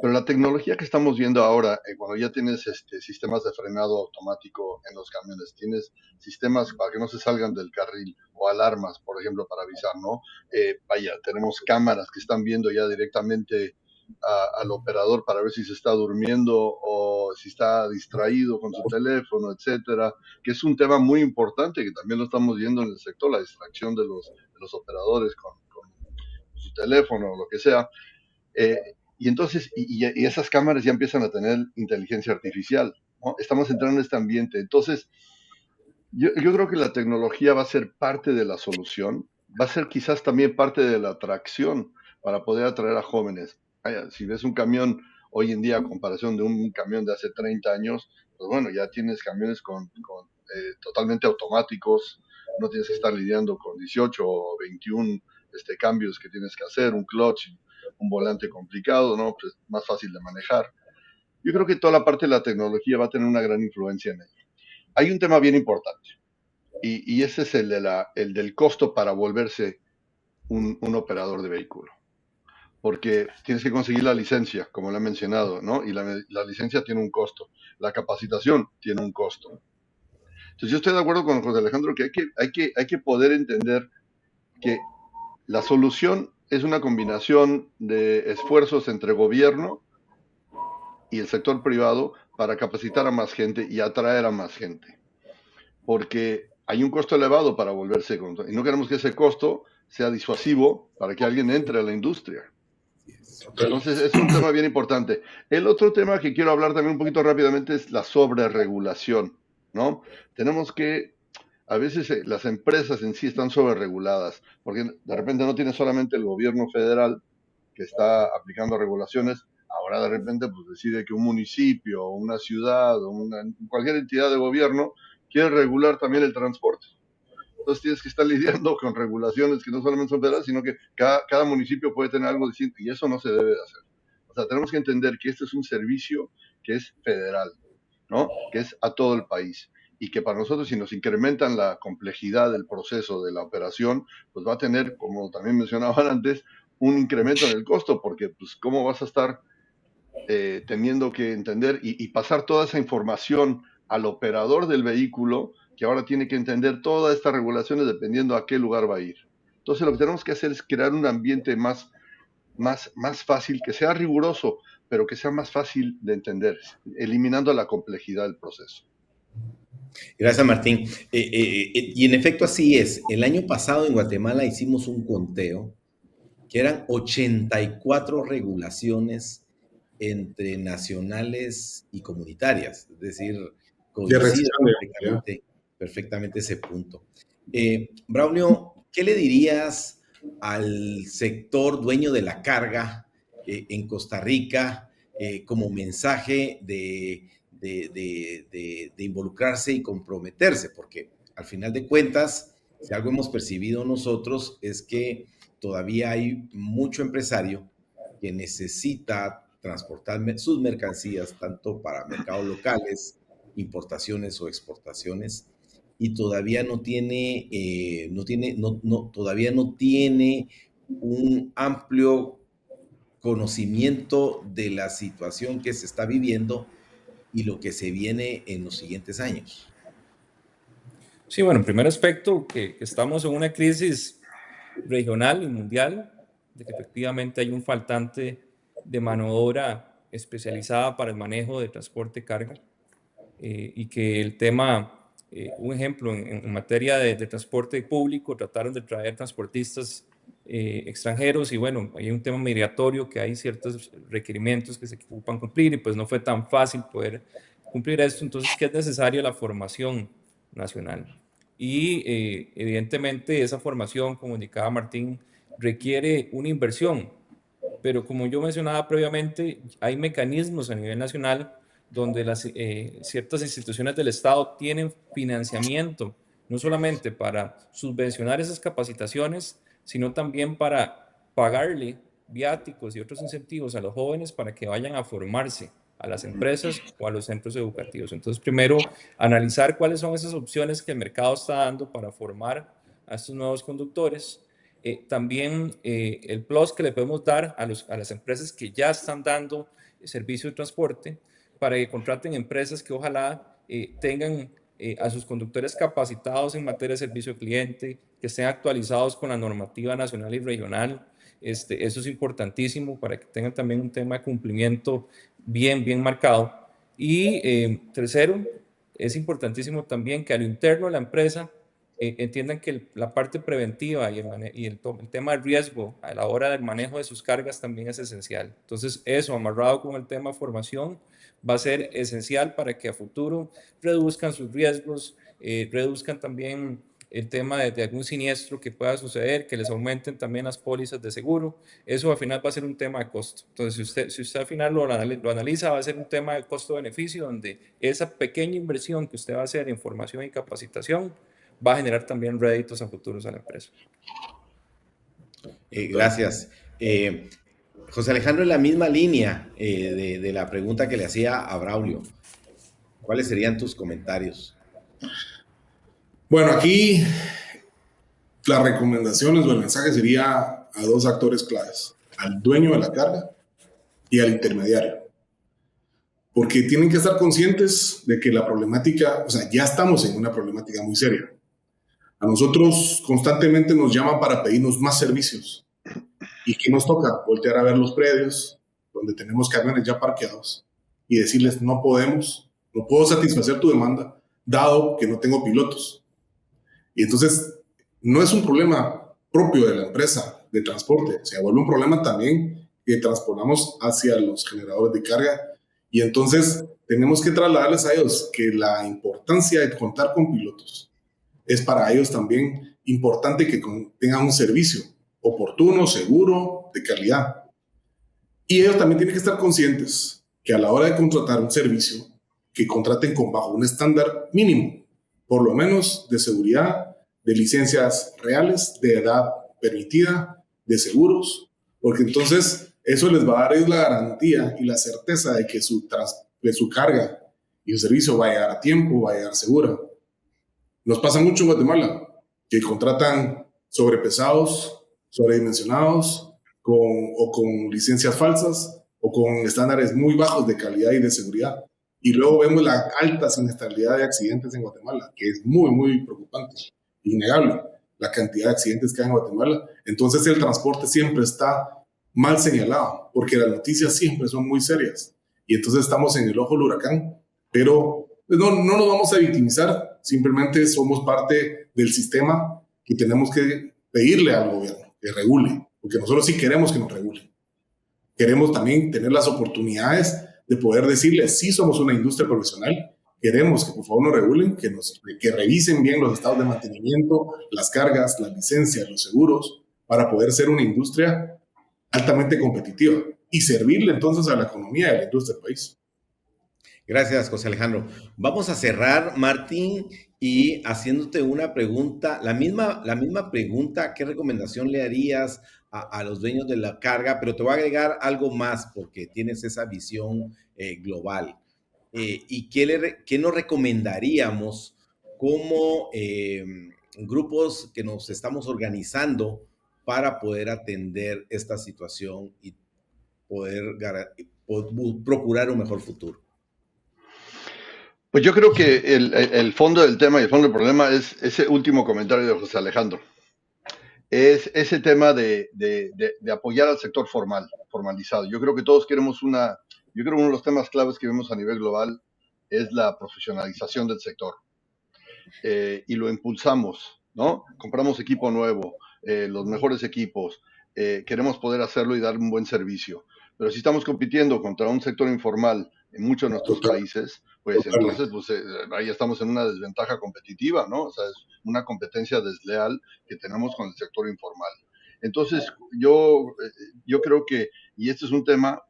Pero la tecnología que estamos viendo ahora, cuando ya tienes sistemas de frenado automático en los camiones, tienes sistemas para que no se salgan del carril o alarmas, por ejemplo, para avisar, ¿no? Vaya, tenemos cámaras que están viendo ya directamente al operador para ver si se está durmiendo o si está distraído con su teléfono, etcétera, que es un tema muy importante que también lo estamos viendo en el sector, la distracción de los operadores con su teléfono o lo que sea. Y entonces, y esas cámaras ya empiezan a tener inteligencia artificial, ¿no? Estamos entrando en este ambiente. Entonces, yo creo que la tecnología va a ser parte de la solución, va a ser quizás también parte de la atracción para poder atraer a jóvenes. Vaya, si ves un camión hoy en día a comparación de un camión de hace 30 años, pues bueno, ya tienes camiones totalmente automáticos, no tienes que estar lidiando con 18 o 21 cambios que tienes que hacer, un clutch, un volante complicado, ¿no? Pues más fácil de manejar. Yo creo que toda la parte de la tecnología va a tener una gran influencia en ello. Hay un tema bien importante, y ese es el del costo para volverse un operador de vehículo. Porque tienes que conseguir la licencia, como lo he mencionado, ¿no? Y la licencia tiene un costo. La capacitación tiene un costo. Entonces yo estoy de acuerdo con José Alejandro que hay que poder entender que la solución es una combinación de esfuerzos entre gobierno y el sector privado para capacitar a más gente y atraer a más gente. Porque hay un costo elevado para volverse, y no queremos que ese costo sea disuasivo para que alguien entre a la industria. Entonces es un tema bien importante. El otro tema que quiero hablar también un poquito rápidamente es la sobreregulación, ¿no? Tenemos que, a veces las empresas en sí están sobrereguladas, porque de repente no tiene solamente el gobierno federal que está aplicando regulaciones, ahora de repente pues decide que un municipio, o una ciudad, o cualquier entidad de gobierno quiere regular también el transporte. Entonces tienes que estar lidiando con regulaciones que no solamente son federales, sino que cada municipio puede tener algo distinto y eso no se debe de hacer. O sea, tenemos que entender que este es un servicio que es federal, ¿no? Que es a todo el país y que para nosotros, si nos incrementan la complejidad del proceso de la operación, pues va a tener, como también mencionaban antes, un incremento en el costo, porque pues cómo vas a estar teniendo que entender y pasar toda esa información al operador del vehículo, que ahora tiene que entender todas estas regulaciones dependiendo a qué lugar va a ir. Entonces lo que tenemos que hacer es crear un ambiente más fácil, que sea riguroso, pero que sea más fácil de entender, eliminando la complejidad del proceso. Gracias, Martín. Y en efecto así es. El año pasado en Guatemala hicimos un conteo que eran 84 regulaciones entre nacionales y comunitarias, es decir, coincide perfectamente ese punto. Braulio, ¿qué le dirías al sector dueño de la carga en Costa Rica como mensaje de involucrarse y comprometerse? Porque al final de cuentas, si algo hemos percibido nosotros es que todavía hay mucho empresario que necesita transportar sus mercancías tanto para mercados locales, importaciones o exportaciones, y todavía todavía no tiene un amplio conocimiento de la situación que se está viviendo y lo que se viene en los siguientes años. Sí, bueno, en primer aspecto, que estamos en una crisis regional y mundial, de que efectivamente hay un faltante de mano de obra especializada para el manejo de transporte de carga, y que el tema, un ejemplo, en materia de transporte público, trataron de traer transportistas extranjeros, y bueno, hay un tema migratorio que hay ciertos requerimientos que se ocupan cumplir y pues no fue tan fácil poder cumplir esto, entonces que es necesaria la formación nacional. Y evidentemente esa formación, como indicaba Martín, requiere una inversión, pero como yo mencionaba previamente, hay mecanismos a nivel nacional donde ciertas instituciones del Estado tienen financiamiento, no solamente para subvencionar esas capacitaciones, sino también para pagarle viáticos y otros incentivos a los jóvenes para que vayan a formarse a las empresas o a los centros educativos. Entonces, primero, analizar cuáles son esas opciones que el mercado está dando para formar a estos nuevos conductores. También el plus que le podemos dar a las empresas que ya están dando servicio de transporte para que contraten empresas que ojalá tengan a sus conductores capacitados en materia de servicio al cliente, que estén actualizados con la normativa nacional y regional. Eso es importantísimo para que tengan también un tema de cumplimiento bien marcado. Y tercero, es importantísimo también que a lo interno de la empresa entiendan que la parte preventiva y el tema de riesgo a la hora del manejo de sus cargas también es esencial. Entonces, eso amarrado con el tema de formación va a ser esencial para que a futuro reduzcan sus riesgos, reduzcan también el tema de algún siniestro que pueda suceder, que les aumenten también las pólizas de seguro. Eso al final va a ser un tema de costo. Entonces, si usted al final lo analiza, va a ser un tema de costo-beneficio, donde esa pequeña inversión que usted va a hacer en formación y capacitación va a generar también réditos a futuros a la empresa. Gracias. José Alejandro, en la misma línea de la pregunta que le hacía a Braulio, ¿cuáles serían tus comentarios? Bueno, aquí las recomendaciones o el mensaje sería a dos actores claves, al dueño de la carga y al intermediario. Porque tienen que estar conscientes de que la problemática, o sea, ya estamos en una problemática muy seria. A nosotros constantemente nos llaman para pedirnos más servicios. ¿Y qué nos toca? Voltear a ver los predios donde tenemos camiones ya parqueados y decirles no puedo satisfacer tu demanda dado que no tengo pilotos. Y entonces no es un problema propio de la empresa de transporte, se vuelve un problema también que transportamos hacia los generadores de carga. Y entonces tenemos que trasladarles a ellos que la importancia de contar con pilotos es para ellos también importante que tengan un servicio oportuno, seguro, de calidad. Y ellos también tienen que estar conscientes que a la hora de contratar un servicio, que contraten bajo un estándar mínimo, por lo menos de seguridad, de licencias reales, de edad permitida, de seguros, porque entonces eso les va a dar la garantía y la certeza de que su carga y su servicio va a llegar a tiempo, va a llegar segura. Nos pasa mucho en Guatemala, que contratan sobrepesados, sobredimensionados, con licencias falsas o con estándares muy bajos de calidad y de seguridad. Y luego vemos la alta siniestralidad de accidentes en Guatemala, que es muy preocupante, innegable la cantidad de accidentes que hay en Guatemala. Entonces el transporte siempre está mal señalado, porque las noticias siempre son muy serias. Y entonces estamos en el ojo del huracán, pero no nos vamos a victimizar, simplemente somos parte del sistema que tenemos que pedirle al gobierno que regule, porque nosotros sí queremos que nos regule. Queremos también tener las oportunidades de poder decirles, sí somos una industria profesional, queremos que por favor nos regulen, que revisen bien los estados de mantenimiento, las cargas, las licencias, los seguros, para poder ser una industria altamente competitiva y servirle entonces a la economía de la industria del país. Gracias, José Alejandro. Vamos a cerrar, Martín, y haciéndote una pregunta, la misma pregunta, ¿qué recomendación le harías a los dueños de la carga? Pero te voy a agregar algo más porque tienes esa visión global. ¿Y qué nos recomendaríamos como grupos que nos estamos organizando para poder atender esta situación y poder procurar un mejor futuro? Pues yo creo que el fondo del tema y el fondo del problema es ese último comentario de José Alejandro. Es ese tema de apoyar al sector formalizado. Yo creo que todos queremos yo creo que uno de los temas claves que vemos a nivel global es la profesionalización del sector. Y lo impulsamos, ¿no? Compramos equipo nuevo, los mejores equipos, queremos poder hacerlo y dar un buen servicio. Pero si estamos compitiendo contra un sector informal en muchos de nuestros países, pues entonces ahí estamos en una desventaja competitiva, ¿no? O sea, es una competencia desleal que tenemos con el sector informal. Entonces, yo creo que, y este es un tema,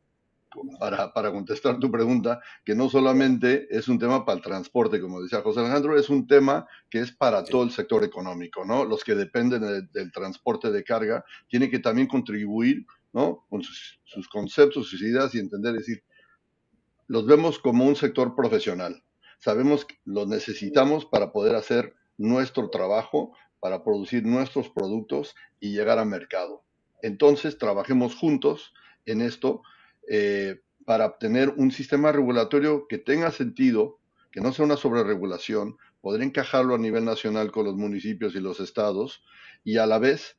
para contestar tu pregunta, que no solamente es un tema para el transporte, como decía José Alejandro, es un tema que es para todo el sector económico, ¿no? Los que dependen del transporte de carga tienen que también contribuir, ¿no? Con sus conceptos, sus ideas y entender, es decir, los vemos como un sector profesional. Sabemos que los necesitamos para poder hacer nuestro trabajo, para producir nuestros productos y llegar al mercado. Entonces, trabajemos juntos en esto para obtener un sistema regulatorio que tenga sentido, que no sea una sobreregulación, poder encajarlo a nivel nacional con los municipios y los estados y a la vez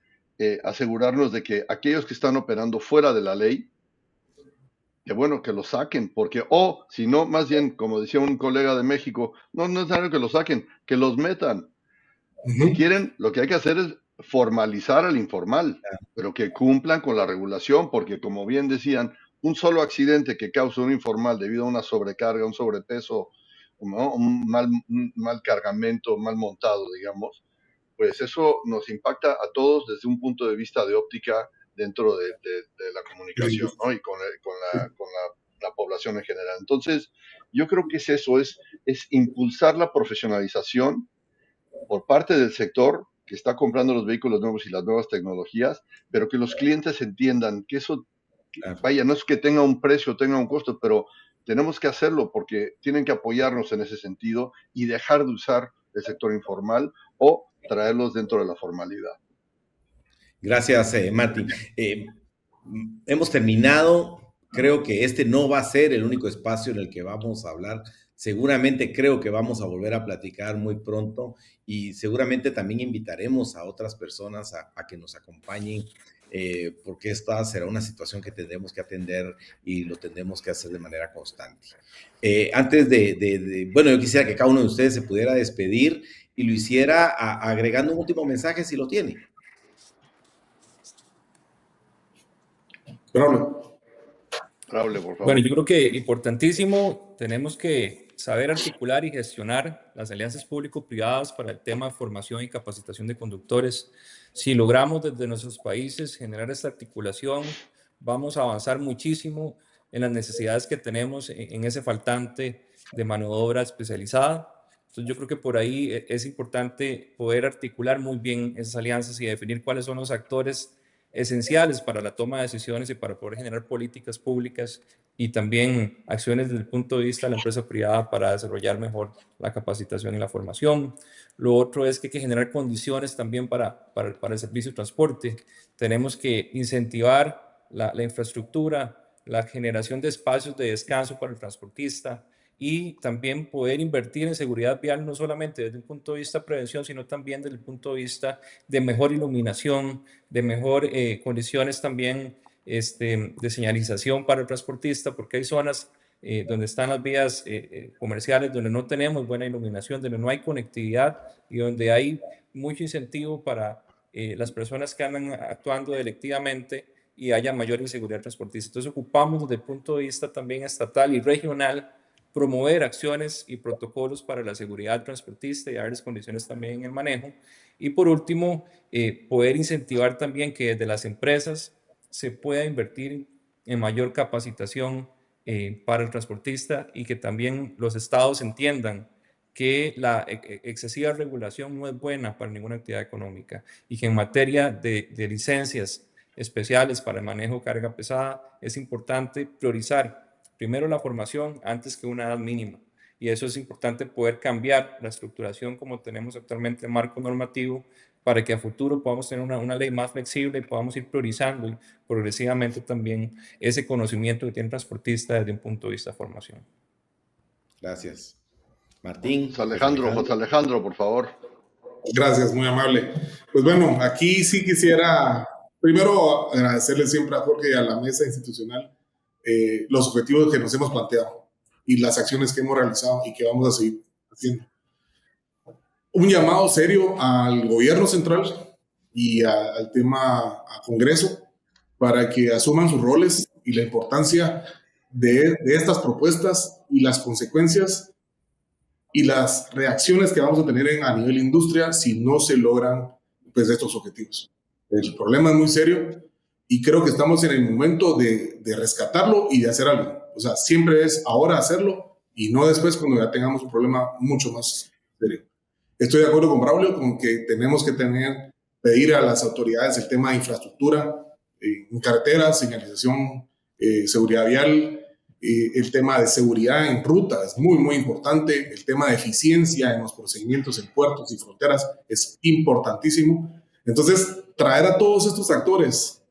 asegurarnos de que aquellos que están operando fuera de la ley, que bueno, que lo saquen, porque, si no, más bien, como decía un colega de México, no es necesario que lo saquen, que los metan. Si quieren, lo que hay que hacer es formalizar al informal, pero que cumplan con la regulación, porque como bien decían, un solo accidente que causa un informal debido a una sobrecarga, un sobrepeso, ¿no? un mal cargamento, mal montado, digamos, pues eso nos impacta a todos desde un punto de vista de óptica dentro de la comunicación, ¿no? Y con la población en general. Entonces, yo creo que es eso, es impulsar la profesionalización por parte del sector que está comprando los vehículos nuevos y las nuevas tecnologías, pero que los clientes entiendan que eso, vaya, no es que tenga un precio, tenga un costo, pero tenemos que hacerlo porque tienen que apoyarnos en ese sentido y dejar de usar el sector informal o traerlos dentro de la formalidad. Gracias, Mati. Hemos terminado. Creo que este no va a ser el único espacio en el que vamos a hablar. Seguramente creo que vamos a volver a platicar muy pronto y seguramente también invitaremos a otras personas a que nos acompañen, porque esta será una situación que tendremos que atender y lo tendremos que hacer de manera constante. Antes bueno, yo quisiera que cada uno de ustedes se pudiera despedir y lo hiciera agregando un último mensaje si lo tiene. Braulio, por favor. Bueno, yo creo que importantísimo, tenemos que saber articular y gestionar las alianzas público-privadas para el tema de formación y capacitación de conductores. Si logramos desde nuestros países generar esta articulación, vamos a avanzar muchísimo en las necesidades que tenemos en ese faltante de mano de obra especializada. Entonces yo creo que por ahí es importante poder articular muy bien esas alianzas y definir cuáles son los actores esenciales para la toma de decisiones y para poder generar políticas públicas y también acciones desde el punto de vista de la empresa privada para desarrollar mejor la capacitación y la formación. Lo otro es que hay que generar condiciones también para el servicio de transporte. Tenemos que incentivar la infraestructura, la generación de espacios de descanso para el transportista, y también poder invertir en seguridad vial no solamente desde un punto de vista de prevención, sino también desde el punto de vista de mejor iluminación, de mejor condiciones también de señalización para el transportista, porque hay zonas donde están las vías comerciales donde no tenemos buena iluminación, donde no hay conectividad y donde hay mucho incentivo para las personas que andan actuando delictivamente y haya mayor inseguridad transportista. Entonces ocupamos desde el punto de vista también estatal y regional promover acciones y protocolos para la seguridad transportista y darles condiciones también en el manejo. Y por último, poder incentivar también que desde las empresas se pueda invertir en mayor capacitación para el transportista y que también los estados entiendan que la excesiva regulación no es buena para ninguna actividad económica y que en materia de licencias especiales para el manejo de carga pesada es importante priorizar primero la formación antes que una edad mínima. Y eso es importante poder cambiar la estructuración como tenemos actualmente el marco normativo para que a futuro podamos tener una ley más flexible y podamos ir priorizando y progresivamente también ese conocimiento que tiene el transportista desde un punto de vista de formación. Gracias. Martín. José Alejandro, por favor. Gracias, muy amable. Pues bueno, aquí sí quisiera primero agradecerle siempre a Jorge y a la mesa institucional los objetivos que nos hemos planteado y las acciones que hemos realizado y que vamos a seguir haciendo. Un llamado serio al gobierno central y al tema a Congreso para que asuman sus roles y la importancia de estas propuestas y las consecuencias y las reacciones que vamos a tener a nivel industria si no se logran pues, estos objetivos. El problema es muy serio y creo que estamos en el momento de rescatarlo y de hacer algo. O sea, siempre es ahora hacerlo y no después cuando ya tengamos un problema mucho más serio. Estoy de acuerdo con Braulio con que tenemos que pedir a las autoridades el tema de infraestructura, en carreteras, señalización, seguridad vial, el tema de seguridad en ruta es muy, muy importante, el tema de eficiencia en los procedimientos en puertos y fronteras es importantísimo. Entonces, traer a todos estos actores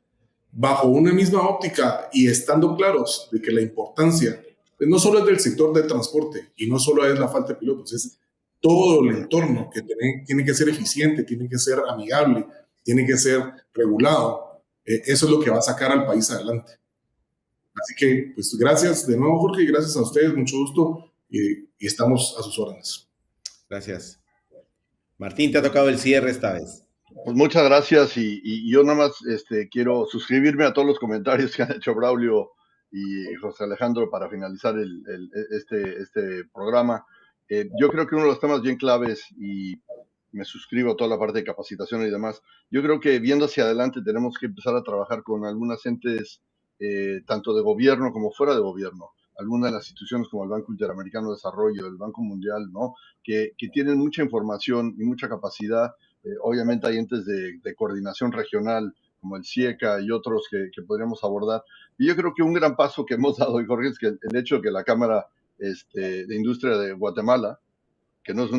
bajo una misma óptica y estando claros de que la importancia pues, no solo es del sector del transporte y no solo es la falta de pilotos, es todo el entorno que tiene que ser eficiente, tiene que ser amigable, tiene que ser regulado. Eso es lo que va a sacar al país adelante. Así que, pues gracias de nuevo, Jorge, y gracias a ustedes, mucho gusto, y estamos a sus órdenes. Gracias. Martín, te ha tocado el cierre esta vez. Pues muchas gracias y yo nada más quiero suscribirme a todos los comentarios que han hecho Braulio y José Alejandro para finalizar este programa. Yo creo que uno de los temas bien claves, y me suscribo a toda la parte de capacitación y demás, yo creo que viendo hacia adelante tenemos que empezar a trabajar con algunas entes, tanto de gobierno como fuera de gobierno, algunas de las instituciones como el Banco Interamericano de Desarrollo, el Banco Mundial, ¿no? que tienen mucha información y mucha capacidad. Obviamente hay entes de coordinación regional como el CIECA y otros que podríamos abordar. Y yo creo que un gran paso que hemos dado, Jorge, es que el hecho de que la Cámara de Industria de Guatemala, que no es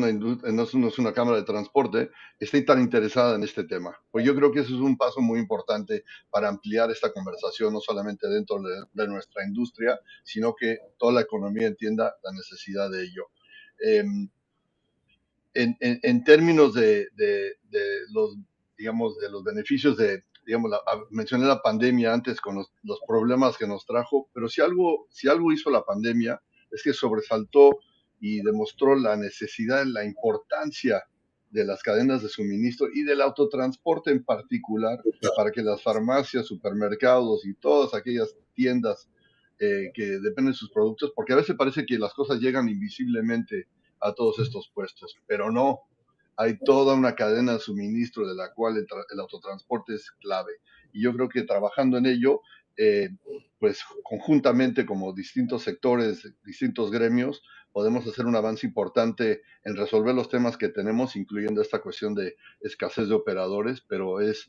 una cámara de transporte, esté tan interesada en este tema. Pues yo creo que eso es un paso muy importante para ampliar esta conversación, no solamente dentro de nuestra industria, sino que toda la economía entienda la necesidad de ello. En términos de los, digamos, de los beneficios mencioné la pandemia antes con los problemas que nos trajo, pero si algo hizo la pandemia es que sobresaltó y demostró la necesidad, la importancia de las cadenas de suministro y del autotransporte en particular, para que las farmacias, supermercados y todas aquellas tiendas que dependen de sus productos, porque a veces parece que las cosas llegan invisiblemente a todos estos puestos, pero no, hay toda una cadena de suministro de la cual el autotransporte es clave. Y yo creo que trabajando en ello, pues conjuntamente como distintos sectores, distintos gremios, podemos hacer un avance importante en resolver los temas que tenemos, incluyendo esta cuestión de escasez de operadores, pero es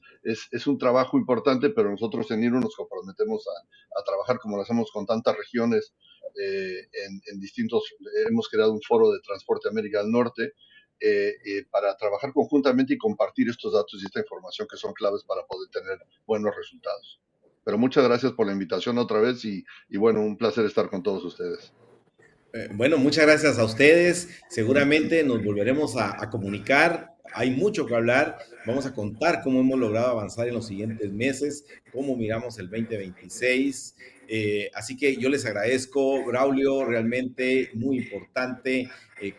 un trabajo importante, pero nosotros en IRU nos comprometemos a trabajar como lo hacemos con tantas regiones, en distintos, hemos creado un foro de transporte América del Norte, para trabajar conjuntamente y compartir estos datos y esta información que son claves para poder tener buenos resultados. Pero muchas gracias por la invitación otra vez y bueno, un placer estar con todos ustedes. Bueno, muchas gracias a ustedes. Seguramente nos volveremos a comunicar. Hay mucho que hablar. Vamos a contar cómo hemos logrado avanzar en los siguientes meses, cómo miramos el 2026. Así que yo les agradezco, Braulio, realmente muy importante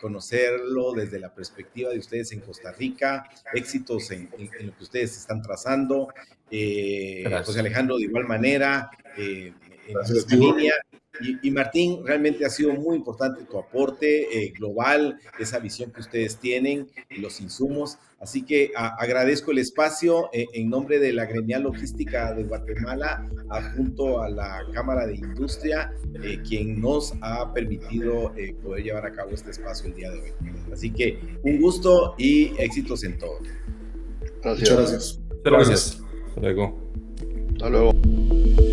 conocerlo desde la perspectiva de ustedes en Costa Rica, éxitos en lo que ustedes están trazando. José Alejandro, de igual manera, en esta línea. Y Martín, realmente ha sido muy importante tu aporte global, esa visión que ustedes tienen y los insumos. Así que agradezco el espacio en nombre de la Gremial Logística de Guatemala, junto a la Cámara de Industria, quien nos ha permitido poder llevar a cabo este espacio el día de hoy. Así que un gusto y éxitos en todo. Gracias. Muchas gracias. Muchas gracias. Hasta luego. Hasta luego.